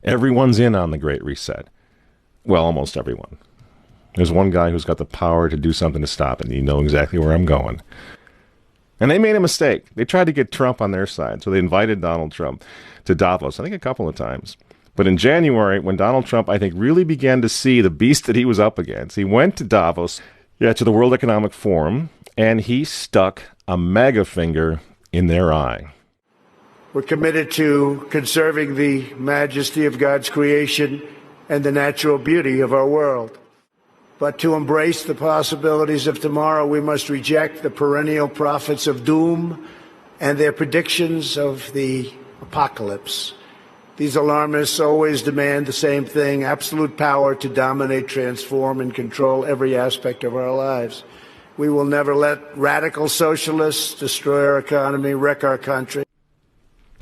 Everyone's in on the Great Reset. Well, almost everyone. There's one guy who's got the power to do something to stop it, and you know exactly where I'm going. And they made a mistake. They tried to get Trump on their side, so they invited Donald Trump to Davos, I think a couple of times. But in January, when Donald Trump, I think, really began to see the beast that he was up against, he went to Davos, to the World Economic Forum, and he stuck a mega finger in their eye. We're committed to conserving the majesty of God's creation and the natural beauty of our world. But to embrace the possibilities of tomorrow, we must reject the perennial prophets of doom and their predictions of the apocalypse. These alarmists always demand the same thing: absolute power to dominate, transform, and control every aspect of our lives. We will never let radical socialists destroy our economy, wreck our country.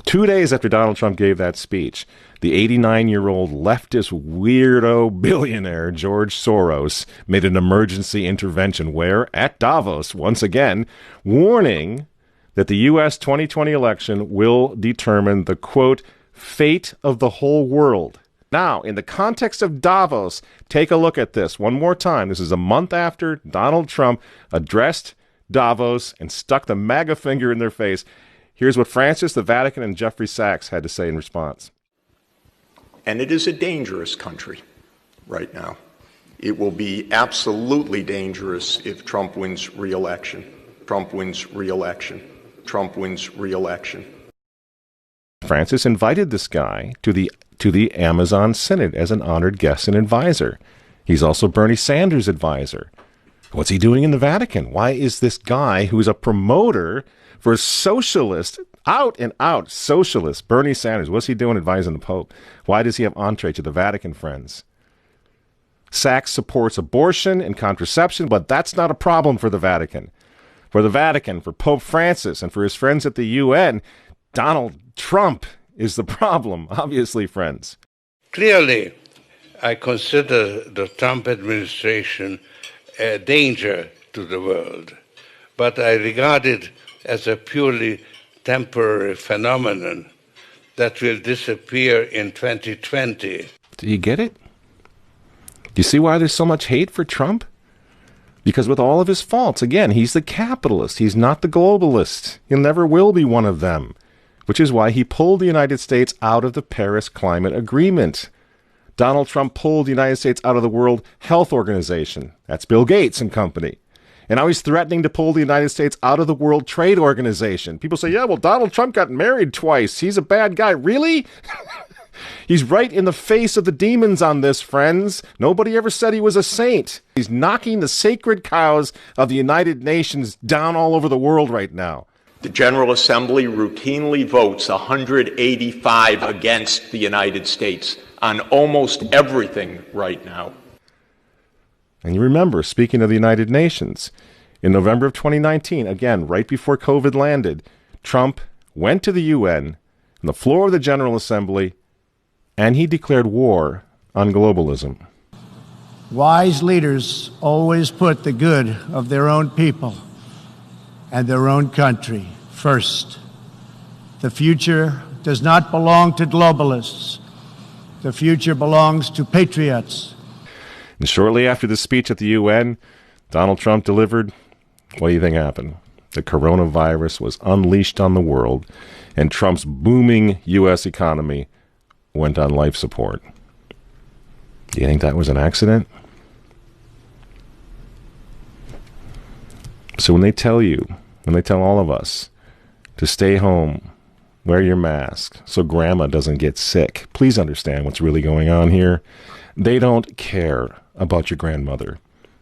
2 days after Donald Trump gave that speech, the 89-year-old leftist weirdo billionaire George Soros made an emergency intervention where, at Davos, once again, warning that the U.S. 2020 election will determine the, quote, fate of the whole world. Now, in the context of Davos, take a look at this one more time. This is a month after Donald Trump addressed Davos and stuck the MAGA finger in their face. Here's what Francis, the Vatican, and Jeffrey Sachs had to say in response. And it is a dangerous country right now. It will be absolutely dangerous if Trump wins re-election. Trump wins re-election. Trump wins re-election. Francis invited this guy to the Amazon Synod as an honored guest and advisor. He's also Bernie Sanders' advisor. What's he doing in the Vatican? Why is this guy who's a promoter for socialist, out and out socialist, Bernie Sanders, what's he doing advising the Pope? Why does he have entree to the Vatican, friends? Sachs supports abortion and contraception, but that's not a problem for the Vatican. For the Vatican, for Pope Francis, and for his friends at the UN, Donald Trump is the problem, obviously, friends. Clearly, I consider the Trump administration a danger to the world, but I regard it as a purely temporary phenomenon that will disappear in 2020. Do you get it? Do you see why there's so much hate for Trump? Because with all of his faults, again, he's the capitalist. He's not the globalist. He never will be one of them, which is why he pulled the United States out of the Paris Climate Agreement. Donald Trump pulled the United States out of the World Health Organization. That's Bill Gates and company. And now he's threatening to pull the United States out of the World Trade Organization. People say, yeah, well, Donald Trump got married twice. He's a bad guy. Really? He's right in the face of the demons on this, friends. Nobody ever said he was a saint. He's knocking the sacred cows of the United Nations down all over the world right now. The General Assembly routinely votes 185 against the United States on almost everything right now. And you remember, speaking of the United Nations, in November of 2019, again, right before COVID landed, Trump went to the UN on the floor of the General Assembly, and he declared war on globalism. Wise leaders always put the good of their own people and their own country first. The future does not belong to globalists. The future belongs to patriots. And shortly after the speech at the UN, Donald Trump delivered, what do you think happened? The coronavirus was unleashed on the world, and Trump's booming U.S. economy went on life support. Do you think that was an accident? So when they tell all of us to stay home, wear your mask so grandma doesn't get sick, please understand what's really going on here. They don't care about your grandmother.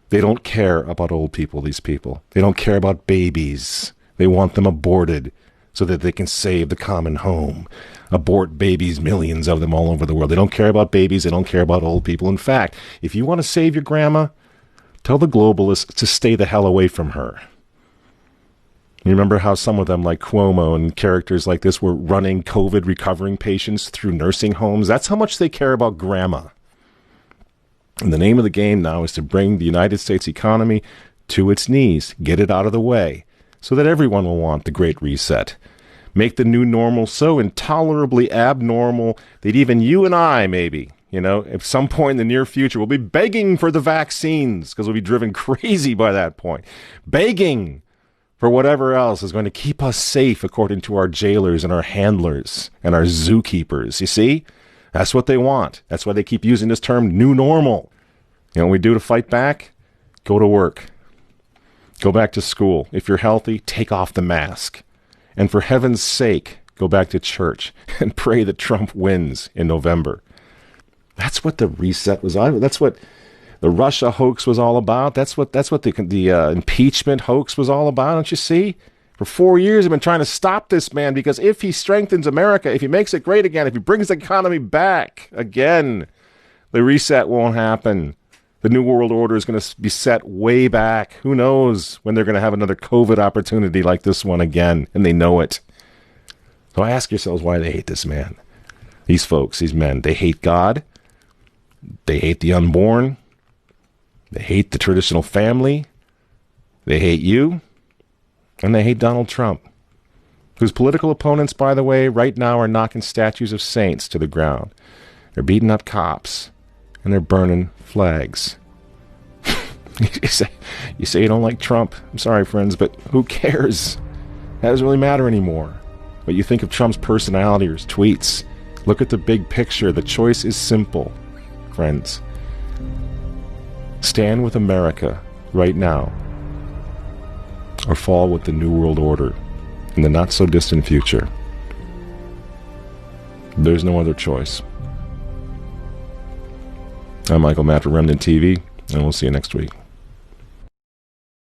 They don't care about old people, these people. They don't care about babies. They want them aborted so that they can save the common home. Abort babies, millions of them all over the world. They don't care about babies. They don't care about old people. In fact, if you want to save your grandma, tell the globalists to stay the hell away from her. You remember how some of them, like Cuomo and characters like this, were running COVID recovering patients through nursing homes? That's how much they care about grandma. And the name of the game now is to bring the United States economy to its knees, get it out of the way, so that everyone will want the Great Reset. Make the new normal so intolerably abnormal that even you and I, maybe, at some point in the near future, will be begging for the vaccines because we'll be driven crazy by that point. Begging for whatever else is going to keep us safe according to our jailers and our handlers and our zookeepers. You see? That's what they want. That's why they keep using this term, new normal. You know what we do to fight back? Go to work. Go back to school. If you're healthy, take off the mask. And for heaven's sake, go back to church and pray that Trump wins in November. That's what the reset was all. That's what the Russia hoax was all about. That's what the impeachment hoax was all about. Don't you see? For 4 years, I've been trying to stop this man because if he strengthens America, if he makes it great again, if he brings the economy back again, the reset won't happen. The New World Order is going to be set way back. Who knows when they're going to have another COVID opportunity like this one again, and they know it. So ask yourselves why they hate this man. These folks, these men, they hate God. They hate the unborn. They hate the traditional family. They hate you. And they hate Donald Trump, whose political opponents, by the way, right now are knocking statues of saints to the ground. They're beating up cops, and they're burning flags. You say you don't like Trump. I'm sorry, friends, but who cares? That doesn't really matter anymore. But you think of Trump's personality or his tweets. Look at the big picture. The choice is simple, friends. Stand with America right now, or fall with the New World Order in the not-so-distant future. There's no other choice. I'm Michael Matt for Remnant TV, and we'll see you next week.